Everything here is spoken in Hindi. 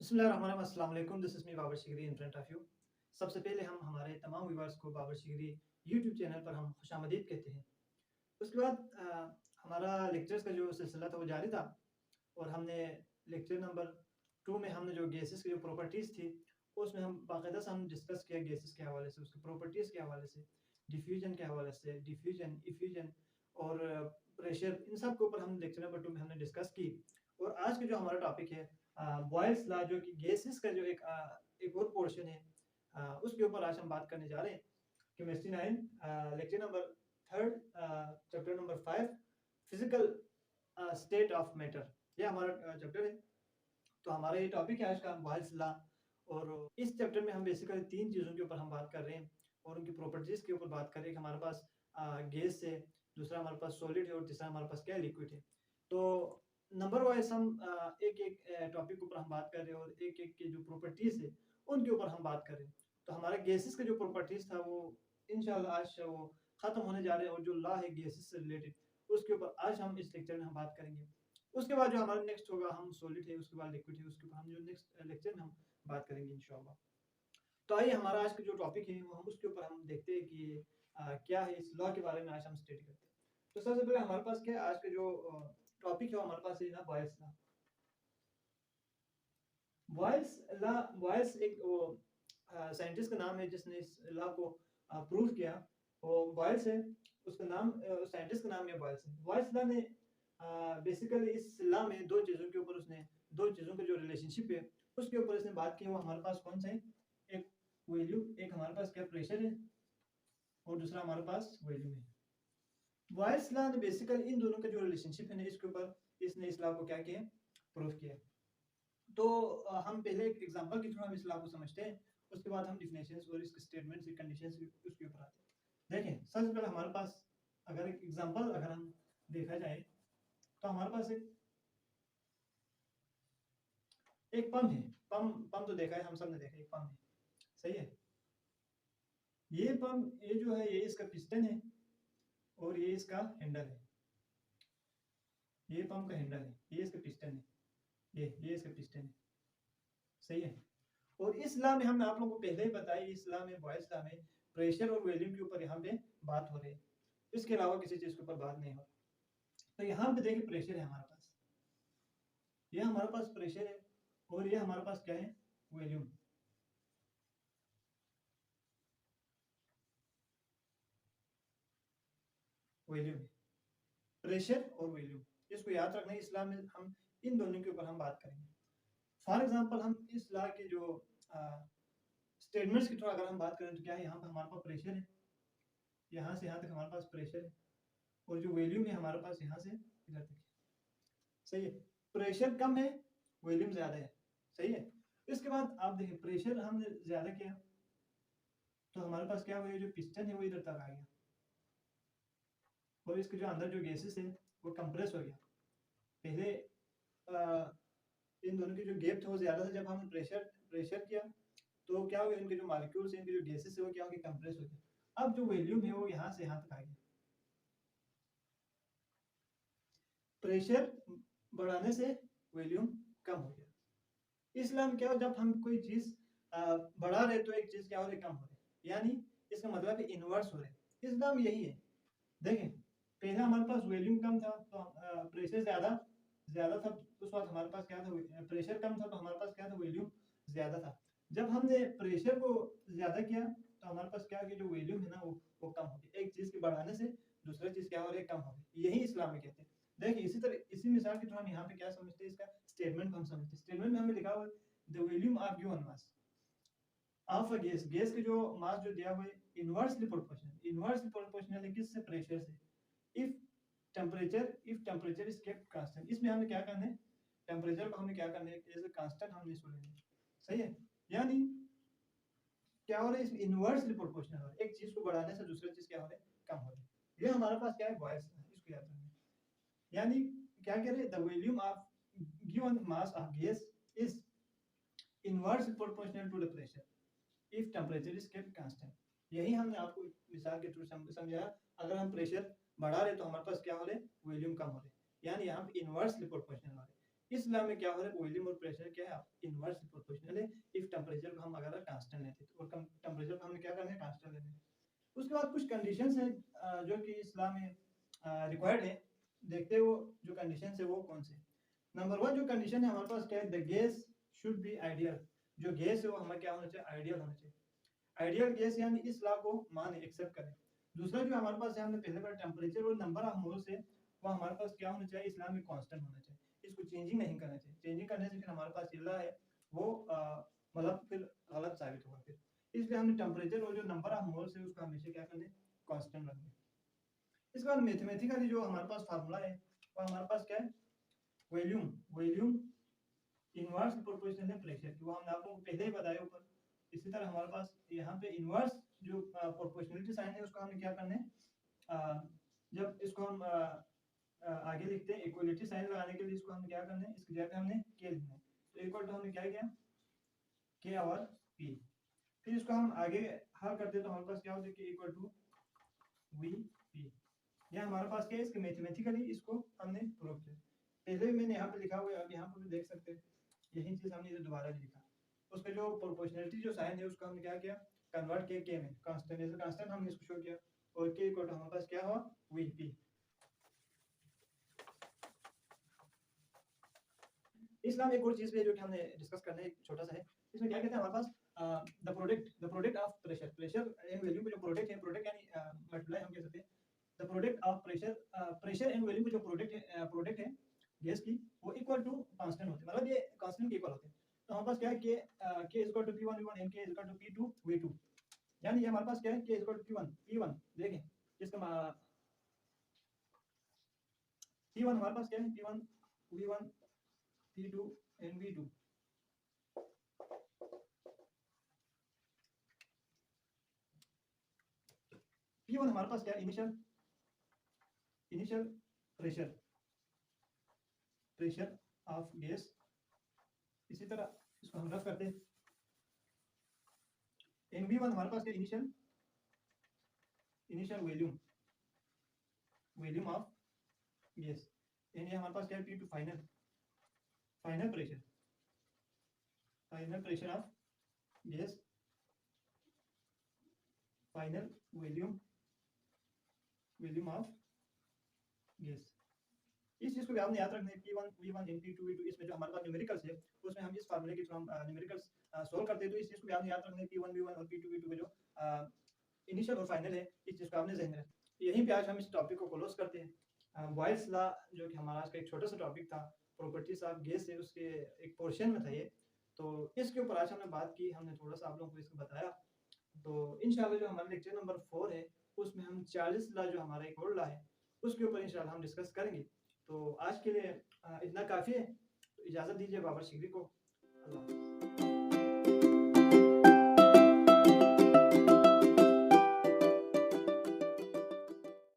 बिस्मिल्लाहिर्रहमानिर्रहीम, अस्सलाम वालेकुम। This is me Babar Shigri in front of you. सबसे पहले हम हमारे तमाम व्यूअर्स को बाबर शिगरी यूट्यूब चैनल पर हम खुशामदीद कहते हैं। उसके बाद हमारा लेक्चर्स का जो सिलसिला था वो जारी था और हमने लेक्चर नंबर 2 में हमने जो गैसेस की जो प्रॉपर्टीज़ थी, उसमें हम बाकायदा से हम डिस्कस किया गैसेस के हवाले से, उसकी प्रॉपर्टीज़ के हवाले से, डिफ्यूजन के हवाले से, डिफ्यूजन, इफ्यूजन और प्रेशर, इन सब के ऊपर हम लेक्चर नंबर 2 में हमने डिस्कस की। और आज का जो हमारा टॉपिक है बॉयल्स लॉ, जो कि गैसेस का जो एक और पोर्शन है, उसके ऊपर आज हम बात करने जा रहे हैं। Chemistry 9 lecture number 3 chapter number 5 physical state of matter, ये हमारा चैप्टर है। तो हमारा ये टॉपिक है आज का बॉयल्स लॉ। और इस चैप्टर में हम बेसिकली 3 चीज़ों के ऊपर हम बात कर रहे हैं और उनकी प्रॉपर्टीज़ के ऊपर बात कर रहे हैं कि हमारे पास गैस है, दूसरा हमारे पास सॉलिड है और तीसरा हमारे पास क्या है, लिक्विड है। तो नंबर वाइज हम एक-एक टॉपिक के ऊपर हम बात कर रहे हैं और एक-एक की जो प्रॉपर्टीज़ है उनके ऊपर हम बात कर रहे हैं। तो हमारा गैसेस का जो प्रॉपर्टीज़ था वो इंशाल्लाह आज से वो खत्म होने जा रहे हैं और जो लॉ है गैसेस से रिलेटेड, उसके ऊपर आज हम इस लेक्चर में हम बात करेंगे। उसके बाद जो हमारा नेक्स्ट होगा, हम सॉलिड है, उसके बाद लिक्विड है, उसके ऊपर हम जो नेक्स्ट लेक्चर में हम बात करेंगे इंशाल्लाह। तो आइए हमारा आज का जो टॉपिक है वो हम उसके ऊपर हम देखते हैं कि क्या है, इस लॉ के बारे में आज हम स्टडी करते हैं। तो सबसे पहले हमारे पास क्या है, आज का जो टॉपिक है वो हमारे पास है ना, Boyle's law. Boyle's law, Boyle's एक वो साइंटिस्ट का नाम है जिसने इस लॉ को प्रूव किया। वो बॉयल्स है, उसका नाम, साइंटिस्ट का नाम है बॉयल्स है। बॉयल्स लॉ ने बेसिकली इस लॉ में दो चीज़ों के ऊपर उसने, दो चीज़ों का जो रिलेशनशिप है उसके ऊपर इसने बात की। वो हमारे पास कौन सा है, एक वैल्यू, एक हमारे पास क्या प्रेशर है और दूसरा हमारे पास वॉल्यूम है। बॉयल्स लॉ ने बेसिकली इन दोनों का जो रिलेशनशिप है ना, इसके ऊपर इसने इस लॉ को क्या किया, प्रूव किया। तो हम पहले एक एग्जांपल के थ्रू हम इस लॉ को समझते हैं, उसके बाद हम डिफिनेशंस और इसके स्टेटमेंट्स और कंडीशंस उसके ऊपर आते हैं। देखें, सबसे पहले हमारे पास अगर एक एग्जांपल अगर हम देखा जाए तो हमारे पास एक एक पंप है। पंप तो देखा है, हम सब ने देखा है, एक पंप है, सही है। ये पंप, ये जो है ये इसका पिस्टन है और ये इसका हैंडल है। ये पंप का हैंडल है, ये इसका पिस्टन है, ये इसका पिस्टन है, सही है। और इस लॉ में हमने आप लोगों को पहले ही बताया, इस लॉ में, बॉयल्स लॉ में प्रेशर और वॉल्यूम के ऊपर यहाँ पे बात हो रही है, इसके अलावा किसी चीज के ऊपर बात नहीं हो रही। तो यहाँ पे देखिए प्रेशर है हमारे पास, ये हमारे पास प्रेशर है और ये हमारे पास क्या है, वॉल्यूम। वॉल्यूम है, प्रेशर और वॉल्यूम, इसको याद रखना है। इस लॉ में हम इन दोनों के ऊपर हम बात करेंगे। फॉर एग्जाम्पल हम इस लॉ के जो स्टेटमेंट्स की थोड़ा अगर हम बात करें तो क्या है, यहाँ पे हमारे पास प्रेशर है, यहाँ से यहाँ तक हमारे पास प्रेशर है और जो वॉल्यूम है हमारे पास यहाँ से इधर तक है, सही है। प्रेशर कम है, वॉल्यूम ज्यादा है, सही है। इसके बाद आप देखिए, प्रेशर हमने ज्यादा किया तो हमारे पास क्या हुआ, जो पिस्टन है वो इधर तक आ गया और इसके जो अंदर जो गैसेस है वो कंप्रेस हो गया। पहले इन दोनों की जो गैप था वो ज्यादा था, जब हमने प्रेशर प्रेशर किया तो क्या हो गया, इनके जो मॉलिक्यूल्स हैं, इनके जो गैसेस है वो क्या हो गया, कंप्रेस हो गया। अब जो वॉल्यूम है वो यहाँ से यहाँ तक आ गया। प्रेशर बढ़ाने से वॉल्यूम कम हो गया। इसलिए हम क्या हो, जब हम कोई चीज बढ़ा रहे तो एक चीज क्या हो रही, कम हो रही, यानी इसका मतलब है इनवर्स हो रहे। इसलिए हम यही है, देखें, पहले हमारे पास वॉल्यूम कम था तो प्रेशर ज्यादा ज्यादा था, उस वक्त हमारे पास क्या था, प्रेशर कम था तो हमारे पास क्या था, वॉल्यूम ज्यादा था। जब हमने प्रेशर को ज्यादा किया तो हमारे पास क्या हो गया, जो वॉल्यूम है ना वो कम हो गया। एक चीज के बढ़ाने से दूसरा चीज क्या हो रही है, कम हो गई। यही इस्लाम में कहते हैं। देखिए, इसी तरह इसी मिसाल के थ्रू हम यहाँ पे क्या समझते हैं, इसका स्टेटमेंट हम समझते हैं। स्टेटमेंट में हमें लिखा हुआ है, the volume of given mass of a gas, gas के जो मास जो दिया हुआ है, इनवर्सली प्रोपोर्शनल है किससे, प्रेशर से। If temperature is kept constant, इसमें हमें क्या करना है, टेम्परेचर को हमें क्या करना है, एज ए कांस्टेंट हमने इसको लेना है, सही है। यानी क्या हो रहा है, इसमें इनवर्सली प्रोपोर्शनल हो रहा है, एक चीज को बढ़ाने से दूसरी चीज क्या हो रहा है, कम हो रहा है। ये हमारे पास क्या है, बॉयल्स लॉ, इसको याद रखना है। यानी क्या कह रहे हैं, the volume of given mass of gas is inversely proportional to the pressure if temperature is kept constant. यही हमने आपको मिसाल के थ्रू समझाया। अगर हम प्रेशर बढ़ा रहे तो हमारे पास क्या हो रहे, वॉल्यूम कम हो रहे, यानी यहाँ पे इनवर्सली प्रोपोर्शनल हो रहे। इस लॉ में क्या हो रहा है, वॉल्यूम और प्रेशर क्या है, इनवर्सली प्रोपोर्शनल है इफ टेम्परेचर को हम अगर कांस्टेंट लेते हैं, और टेम्परेचर को हमें क्या करना है, कांस्टेंट लेना है। उसके बाद कुछ कंडीशंस हैं जो कि इस लॉ में रिक्वायर्ड है। देखते हैं वो जो कंडीशंस है वो कौन से। नंबर 1 जो कंडीशन है हमारे पास क्या है, the gas should be ideal. जो गैस है वो हमें क्या होना चाहिए, आइडियल होना चाहिए। आइडियल गैस यानी इस लॉ को माने, एक्सेप्ट करें। दूसरा जो हमारे पास है, हमने पहले बार टेम्परेचर और नंबर ऑफ मोल्स है वो हमारे पास क्या होना चाहिए, इस लॉ में कांस्टेंट होना चाहिए। इसको चेंजिंग नहीं करना चाहिए। चेंजिंग करने से फिर हमारे पास लॉ है वो मतलब फिर गलत साबित होगा फिर। इसलिए हमने टेम्परेचर और जो नंबर ऑफ मोल्स है उसको हमेशा क्या करना है, कांस्टेंट रखना है। इसके बाद मैथमेटिकली जो हमारे पास फार्मूला है वो हमारे पास क्या है, वॉल्यूम वॉल्यूम इनवर्स प्रोपोर्शनल है प्रेशर की, वो हमने आप लोगों को पहले ही बताया ऊपर। इसी तरह हमारे पास यहाँ पे इनवर्स जो प्रोपोर्शनलिटी साइन है उसको हमें क्या करना है, जब इसको हम आगे लिखते हैं इक्वलिटी साइन लगाने के लिए इसको हमें क्या करना है, इसकी जगह हमने के लिखना है। तो इक्वल टू हमने क्या किया, के और पी। फिर इसको हम आगे हल करते हैं तो हमारे पास क्या होता है कि इक्वल टू वी पी। यह हमारे पास क्या है, इसके मैथमेटिकली इसको हमने प्रूव किया। पहले भी मैंने यहाँ पे लिखा हुआ है, अब यहाँ पर भी देख सकते हैं यही चीज हमने इधर दोबारा भी लिखा। उसका जो प्रोपोर्शनलिटी जो साइन है उसको हमने क्या किया, कन्वर्ट किया के में, कांस्टेंट एज कांस्टेंट हमने इसको शो किया, और के इक्वल टू हमारे पास क्या हुआ, वी पी। इसमें एक और चीज भी है जो कि हमने डिस्कस करना है, छोटा सा है। इसमें क्या कहते हैं हमारे पास the product of pressure and volume का जो प्रोडक्ट है, प्रोडक्ट यानी मल्टीप्लाई हम कह सकते हैं, the product of pressure and volume का जो प्रोडक्ट है गैस की, वो इक्वल टू कांस्टेंट होते हैं, मतलब ये कांस्टेंट के इक्वल होते हैं। तो हमारे पास क्या है, K is equal to p1 v1 and K is equal to p2 v2, यानी ये हमारे पास क्या है, K is equal to p1 देखें इसका p1 हमारे पास क्या है, p1 v1 p2 and v2। p1 हमारे पास क्या है, इनिशियल प्रेशर ऑफ गैस। इसी तरह इसको हम रफ करते हैं, NV1 हमारे पास क्या, इनिशियल वॉल्यूम ऑफ गैस। यानी हमारे पास क्या है, P2 final pressure of gas, final volume of gas. इस चीज को भी आपने याद रखना है, P1 V1 and P2 V2। इसमें जो हमारे पास न्यूमेरिकल्स है उसमें हम इस फार्मूले के थ्रू हम न्यूमेरिकल्स सॉल्व करते हैं। तो इस चीज को भी आपने याद रखना है, P1 V1 और P2 V2 का जो इनिशियल और फाइनल है, इस चीज को आपने ज़हन में रखना। यहीं पे आज हम इस टॉपिक को क्लोज करते हैं। बॉयल्स लॉ जो कि हमारा आज का एक छोटा सा टॉपिक था, प्रॉपर्टीज ऑफ गैस है, उसके एक पोर्शन में था ये। तो इसके ऊपर आज हमने बात की, हमने थोड़ा सा आप लोगों को इसको बताया। तो इंशाल्लाह जो हमारा लेक्चर नंबर 4 है उसमें हम 40 लॉ जो हमारा एक और लॉ है उसके ऊपर इंशाल्लाह हम डिस्कस करेंगे। तो आज के लिए इतना काफ़ी है, तो इजाज़त दीजिए बाबर शिगरी को। अल्लाह।